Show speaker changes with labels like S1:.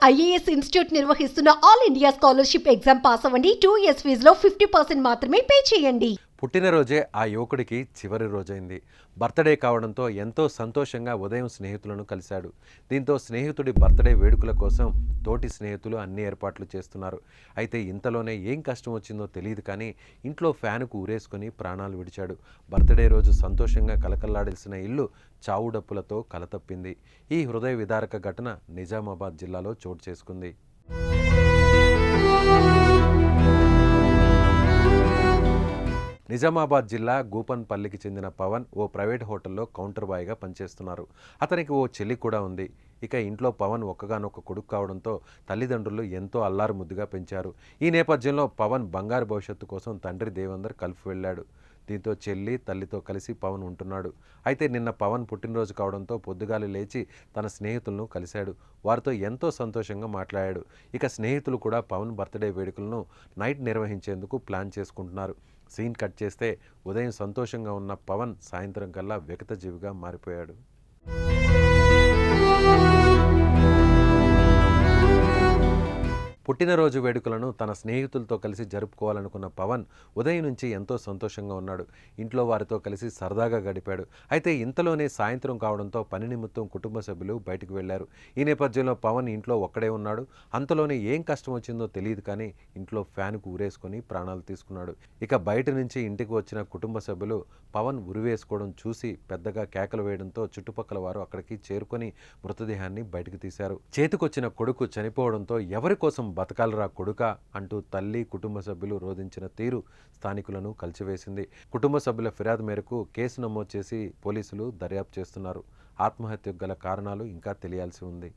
S1: IAS institute నిర్వహిస్తున్న all India scholarship exam pass అవ్వండి. 2 years ఫీజులో 50% మాత్రమే పే చేయండి.
S2: పుట్టినరోజే ఆ యువకుడికి చివరి రోజైంది. బర్త్డే కావడంతో ఎంతో సంతోషంగా ఉదయం స్నేహితులను కలిశాడు. దీంతో స్నేహితుడి బర్త్డే వేడుకల కోసం తోటి స్నేహితులు అన్ని ఏర్పాట్లు చేస్తున్నారు. అయితే ఇంతలోనే ఏం కష్టం వచ్చిందో తెలియదు కానీ ఇంట్లో ఫ్యానుకు ఊరేసుకొని ప్రాణాలు విడిచాడు. బర్త్డే రోజు సంతోషంగా కలకల్లాడాల్సిన ఇల్లు చావుడప్పులతో కలతప్పింది. ఈ హృదయ విదారక ఘటన నిజామాబాద్ జిల్లాలో చోటు చేసుకుంది. నిజామాబాద్ జిల్లా గూపన్పల్లికి చెందిన పవన్ ఓ ప్రైవేట్ హోటల్లో కౌంటర్ బాయ్గా పనిచేస్తున్నారు. అతనికి ఓ చెల్లి కూడా ఉంది. ఇక ఇంట్లో పవన్ ఒక్కగానొక్క కొడుకు కావడంతో తల్లిదండ్రులు ఎంతో అల్లారు ముద్దుగా పెంచారు. ఈ నేపథ్యంలో పవన్ బంగారు భవిష్యత్తు కోసం తండ్రి దేవేందర్ కలుపు వెళ్ళాడు. దీంతో చెల్లి తల్లితో కలిసి పవన్ ఉంటున్నాడు. అయితే నిన్న పవన్ పుట్టినరోజు కావడంతో పొద్దుగాలి లేచి తన స్నేహితులను కలిశాడు. వారితో ఎంతో సంతోషంగా మాట్లాడాడు. ఇక స్నేహితులు కూడా పవన్ బర్త్డే వేడుకలను నైట్ నిర్వహించేందుకు ప్లాన్ చేసుకుంటున్నారు. సీన్ కట్ చేస్తే ఉదయం సంతోషంగా ఉన్న పవన్ సాయంత్రం కల్లా విగతజీవిగా మారిపోయాడు. పుట్టినరోజు వేడుకలను తన స్నేహితులతో కలిసి జరుపుకోవాలనుకున్న పవన్ ఉదయం నుంచి ఎంతో సంతోషంగా ఉన్నాడు. ఇంట్లో వారితో కలిసి సరదాగా గడిపాడు. అయితే ఇంతలోనే సాయంత్రం కావడంతో పని నిమిత్తం కుటుంబ సభ్యులు బయటకు వెళ్లారు. ఈ నేపథ్యంలో పవన్ ఇంట్లో ఒక్కడే ఉన్నాడు. అంతలోనే ఏం కష్టం వచ్చిందో తెలియదు కానీ ఇంట్లో ఫ్యాన్కు ఊరేసుకొని ప్రాణాలు తీసుకున్నాడు. ఇక బయట నుంచి ఇంటికి వచ్చిన కుటుంబ సభ్యులు పవన్ ఉరివేసుకోవడం చూసి పెద్దగా కేకలు వేయడంతో చుట్టుపక్కల వారు అక్కడికి చేరుకొని మృతదేహాన్ని బయటకు తీశారు. చేతికొచ్చిన కొడుకు చనిపోవడంతో ఎవరి కోసం బతకాలరా కొడుకా అంటూ తల్లి కుటుంబ సభ్యులు రోధించిన తీరు స్థానికులను కలిచివేసింది. కుటుంబ సభ్యుల ఫిర్యాదు మేరకు కేసు నమోదు చేసి పోలీసులు దర్యాప్తు చేస్తున్నారు. ఆత్మహత్యకు గల కారణాలు ఇంకా తెలియాల్సి ఉంది.